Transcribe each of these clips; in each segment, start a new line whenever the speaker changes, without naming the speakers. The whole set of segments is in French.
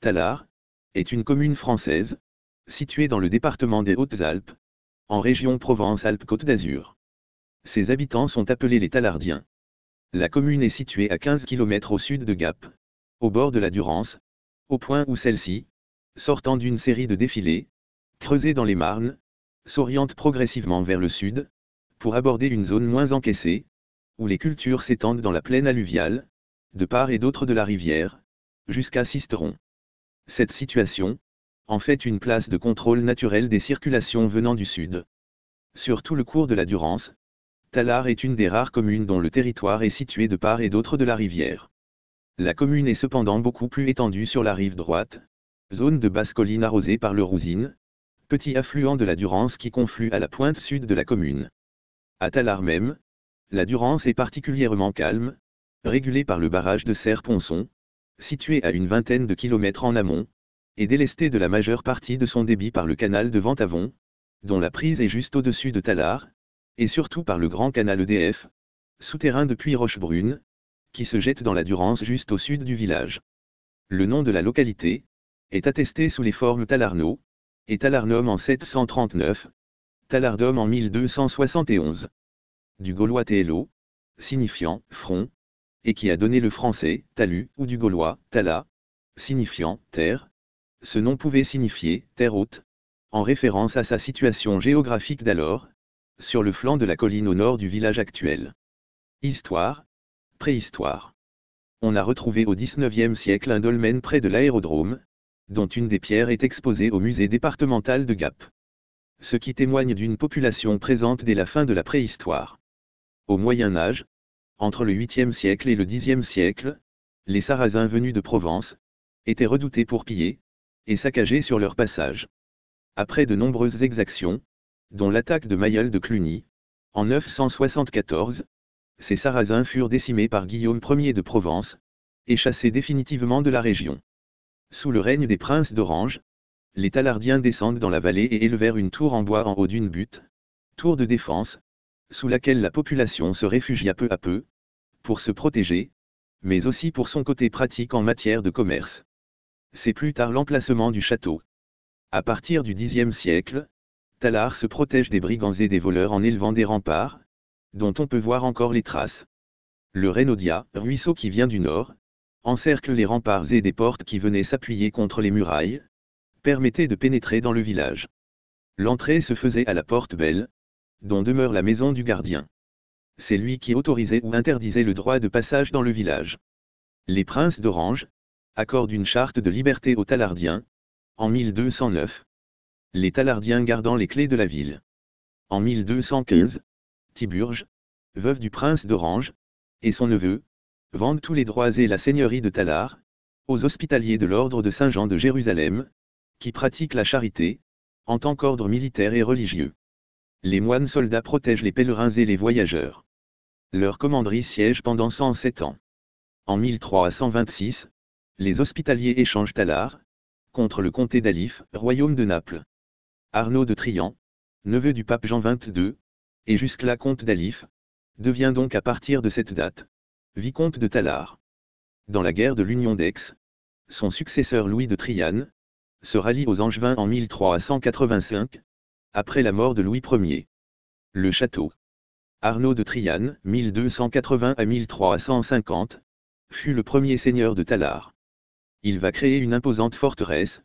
Tallard est une commune française, située dans le département des Hautes-Alpes, en région Provence-Alpes-Côte d'Azur. Ses habitants sont appelés les Tallardiens. La commune est située à 15 km au sud de Gap, au bord de la Durance, au point où celle-ci, sortant d'une série de défilés, creusés dans les Marnes, s'oriente progressivement vers le sud, pour aborder une zone moins encaissée, où les cultures s'étendent dans la plaine alluviale, de part et d'autre de la rivière, jusqu'à Sisteron. Cette situation en fait une place de contrôle naturel des circulations venant du sud. Sur tout le cours de la Durance, Tallard est une des rares communes dont le territoire est situé de part et d'autre de la rivière. La commune est cependant beaucoup plus étendue sur la rive droite, zone de basse colline arrosée par le Rouzine, petit affluent de la Durance qui conflue à la pointe sud de la commune. À Tallard même, la Durance est particulièrement calme, régulée par le barrage de Serre-Ponçon, situé à une vingtaine de kilomètres en amont, et délestée de la majeure partie de son débit par le canal de Ventavon, dont la prise est juste au-dessus de Tallard, et surtout par le grand canal EDF, souterrain depuis Rochebrune, qui se jette dans la Durance juste au sud du village. Le nom de la localité est attesté sous les formes Tallarno, et Tallarnum en 739, Tallardum en 1271. Du gaulois Télo, signifiant front, et qui a donné le français talus ou du gaulois tala, signifiant terre. Ce nom pouvait signifier terre haute, en référence à sa situation géographique d'alors, sur le flanc de la colline au nord du village actuel. Histoire, préhistoire. On a retrouvé au XIXe siècle un dolmen près de l'aérodrome, dont une des pierres est exposée au musée départemental de Gap. Ce qui témoigne d'une population présente dès la fin de la préhistoire. Au Moyen Âge, entre le 8e siècle et le 10e siècle, les Sarrasins venus de Provence étaient redoutés pour piller et saccager sur leur passage. Après de nombreuses exactions, dont l'attaque de Mayol de Cluny, en 974, ces Sarrasins furent décimés par Guillaume Ier de Provence, et chassés définitivement de la région. Sous le règne des princes d'Orange, les Tallardiens descendent dans la vallée et élevèrent une tour en bois en haut d'une butte, tour de défense, sous laquelle la population se réfugia peu à peu, pour se protéger, mais aussi pour son côté pratique en matière de commerce. C'est plus tard l'emplacement du château. À partir du Xe siècle, Tallard se protège des brigands et des voleurs en élevant des remparts, dont on peut voir encore les traces. Le Rénaudia, ruisseau qui vient du nord, encercle les remparts et des portes qui venaient s'appuyer contre les murailles, permettait de pénétrer dans le village. L'entrée se faisait à la porte Belle, dont demeure la maison du gardien. C'est lui qui autorisait ou interdisait le droit de passage dans le village. Les princes d'Orange accordent une charte de liberté aux Tallardiens, en 1209. Les Tallardiens gardant les clés de la ville. En 1215, Tiburge, veuve du prince d'Orange, et son neveu, vendent tous les droits et la seigneurie de Tallard, aux hospitaliers de l'ordre de Saint-Jean de Jérusalem, qui pratiquent la charité, en tant qu'ordre militaire et religieux. Les moines soldats protègent les pèlerins et les voyageurs. Leur commanderie siège pendant 107 ans. En 1326, les hospitaliers échangent Tallard contre le comté d'Alif, royaume de Naples. Arnaud de Trian, neveu du pape Jean XXII, et jusque-là comte d'Alif, devient donc à partir de cette date vicomte de Tallard. Dans la guerre de l'Union d'Aix, son successeur Louis de Triane se rallie aux Angevins en 1385, après la mort de Louis Ier. Le château Arnaud de Triane, 1280 à 1350, fut le premier seigneur de Tallard. Il va créer une imposante forteresse,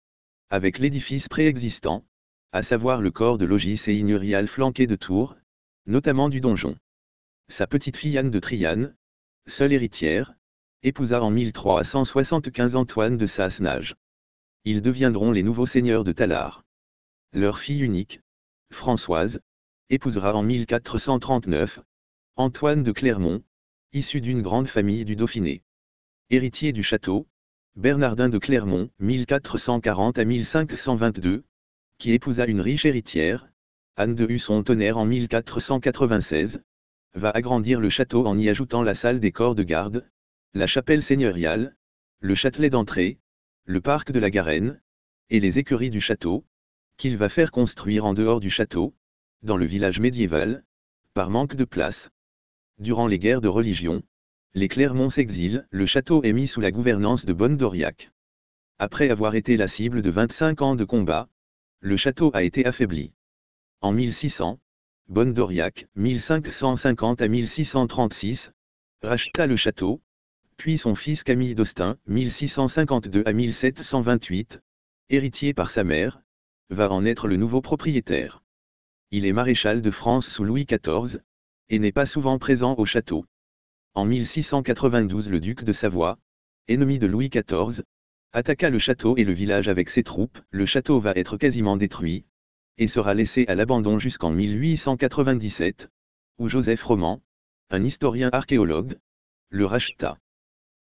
avec l'édifice préexistant, à savoir le corps de logis seigneurial flanqué de tours, notamment du donjon. Sa petite-fille Anne de Triane, seule héritière, épousa en 1375 Antoine de Sassenage. Ils deviendront les nouveaux seigneurs de Tallard. Leur fille unique, Françoise, épousera en 1439, Antoine de Clermont, issu d'une grande famille du Dauphiné. Héritier du château, Bernardin de Clermont, 1440 à 1522, qui épousa une riche héritière, Anne de Husson-Tonnerre en 1496, va agrandir le château en y ajoutant la salle des corps de garde, la chapelle seigneuriale, le châtelet d'entrée, le parc de la Garenne, et les écuries du château, qu'il va faire construire en dehors du château, dans le village médiéval, par manque de place. Durant les guerres de religion, les Clermont s'exilent, le château est mis sous la gouvernance de Bonne d'Aurillac. Après avoir été la cible de 25 ans de combat, le château a été affaibli. En 1600, Bonne d'Auriac, 1550 à 1636, racheta le château, puis son fils Camille d'Austin, 1652 à 1728, héritier par sa mère, va en être le nouveau propriétaire. Il est maréchal de France sous Louis XIV, et n'est pas souvent présent au château. En 1692 le duc de Savoie, ennemi de Louis XIV, attaqua le château et le village avec ses troupes, le château va être quasiment détruit, et sera laissé à l'abandon jusqu'en 1897, où Joseph Roman, un historien archéologue, le racheta.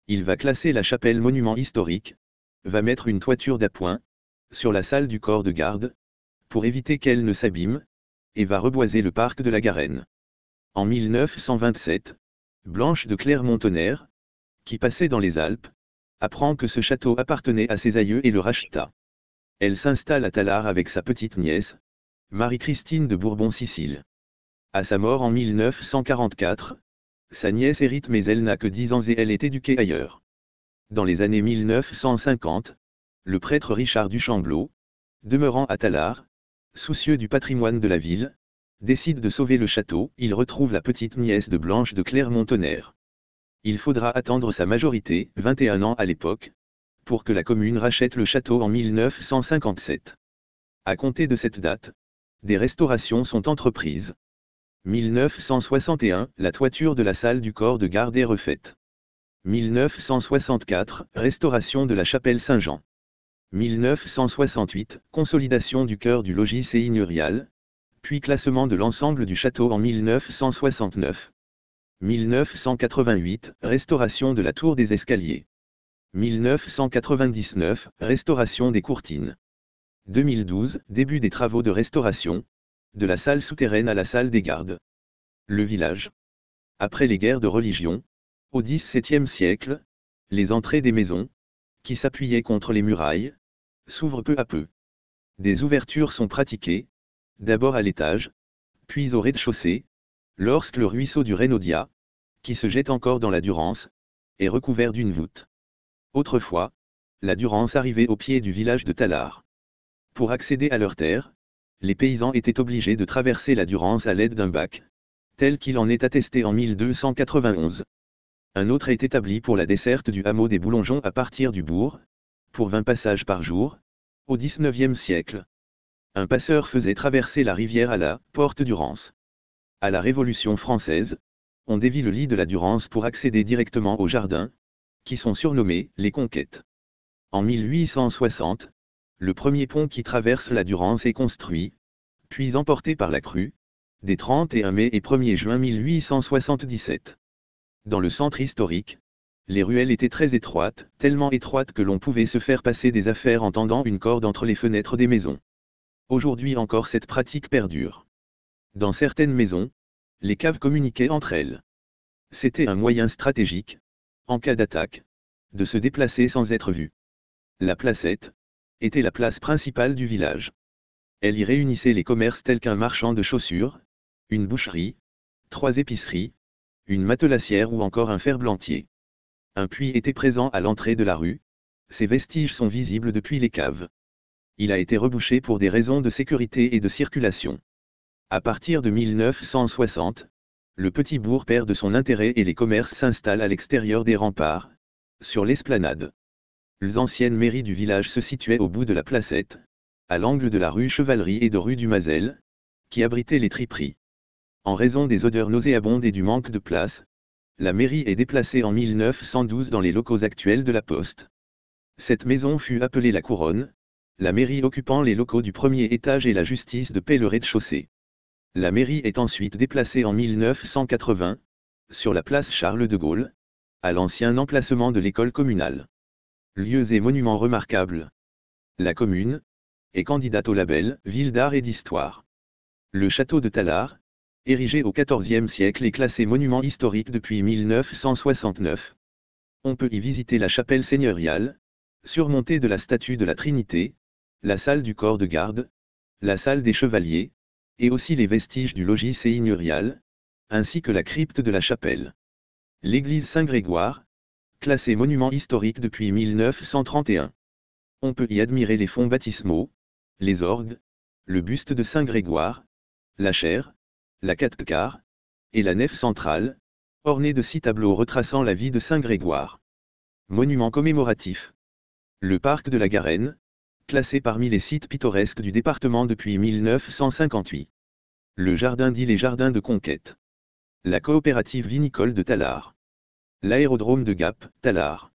Il va classer la chapelle monument historique, va mettre une toiture d'appoint, sur la salle du corps de garde, pour éviter qu'elle ne s'abîme, et va reboiser le parc de la Garenne. En 1927, Blanche de Clermont-Tonnerre, qui passait dans les Alpes, apprend que ce château appartenait à ses aïeux et le racheta. Elle s'installe à Tallard avec sa petite nièce, Marie-Christine de Bourbon-Sicile. À sa mort en 1944, sa nièce hérite mais elle n'a que 10 ans et elle est éduquée ailleurs. Dans les années 1950, le prêtre Richard Duchamblot, demeurant à Tallard, soucieux du patrimoine de la ville, décide de sauver le château. Il retrouve la petite nièce de Blanche de Clermont-Tonnerre. Il faudra attendre sa majorité, 21 ans à l'époque, pour que la commune rachète le château en 1957. À compter de cette date, des restaurations sont entreprises. 1961, la toiture de la salle du corps de garde est refaite. 1964, restauration de la chapelle Saint-Jean. 1968, consolidation du chœur du logis seigneurial, puis classement de l'ensemble du château en 1969. 1988, restauration de la tour des escaliers. 1999, restauration des courtines. 2012, début des travaux de restauration, de la salle souterraine à la salle des gardes. Le village. Après les guerres de religion, au XVIIe siècle, les entrées des maisons, qui s'appuyaient contre les murailles, s'ouvrent peu à peu. Des ouvertures sont pratiquées, d'abord à l'étage, puis au rez-de-chaussée, lorsque le ruisseau du Rénaudia, qui se jette encore dans la Durance, est recouvert d'une voûte. Autrefois, la Durance arrivait au pied du village de Tallard. Pour accéder à leurs terres, les paysans étaient obligés de traverser la Durance à l'aide d'un bac, tel qu'il en est attesté en 1291. Un autre est établi pour la desserte du hameau des Boulongeons à partir du bourg, pour 20 passages par jour, au XIXe siècle. Un passeur faisait traverser la rivière à la porte Durance. À la Révolution française, on dévie le lit de la Durance pour accéder directement aux jardins, qui sont surnommés les Conquêtes. En 1860, le premier pont qui traverse la Durance est construit, puis emporté par la crue, des 31 mai et 1er juin 1877. Dans le centre historique, les ruelles étaient très étroites, tellement étroites que l'on pouvait se faire passer des affaires en tendant une corde entre les fenêtres des maisons. Aujourd'hui encore cette pratique perdure. Dans certaines maisons, les caves communiquaient entre elles. C'était un moyen stratégique, en cas d'attaque, de se déplacer sans être vu. La placette était la place principale du village. Elle y réunissait les commerces tels qu'un marchand de chaussures, une boucherie, 3 épiceries, une matelassière ou encore un ferblantier. Un puits était présent à l'entrée de la rue, ses vestiges sont visibles depuis les caves. Il a été rebouché pour des raisons de sécurité et de circulation. À partir de 1960, le petit bourg perd de son intérêt et les commerces s'installent à l'extérieur des remparts, sur l'esplanade. Les anciennes mairies du village se situaient au bout de la placette, à l'angle de la rue Chevalerie et de rue du Mazel, qui abritaient les triperies. En raison des odeurs nauséabondes et du manque de place, la mairie est déplacée en 1912 dans les locaux actuels de la Poste. Cette maison fut appelée la Couronne, la mairie occupant les locaux du premier étage et la justice de paix le rez-de-chaussée. La mairie est ensuite déplacée en 1980, sur la place Charles de Gaulle, à l'ancien emplacement de l'école communale. Lieux et monuments remarquables. La commune est candidate au label Ville d'art et d'histoire. Le château de Tallard, érigé au XIVe siècle, est classé monument historique depuis 1969. On peut y visiter la chapelle seigneuriale, surmontée de la statue de la Trinité, la salle du corps de garde, la salle des chevaliers, et aussi les vestiges du logis seigneurial, ainsi que la crypte de la chapelle. L'église Saint-Grégoire, classée monument historique depuis 1931. On peut y admirer les fonts baptismaux, les orgues, le buste de Saint Grégoire, la chaire, la cathédrale, et la nef centrale, ornée de 6 tableaux retraçant la vie de Saint Grégoire. Monument commémoratif. Le parc de la Garenne, classé parmi les sites pittoresques du département depuis 1958. Le jardin dit les Jardins de Conquête. La coopérative vinicole de Tallard. L'aérodrome de Gap, Tallard.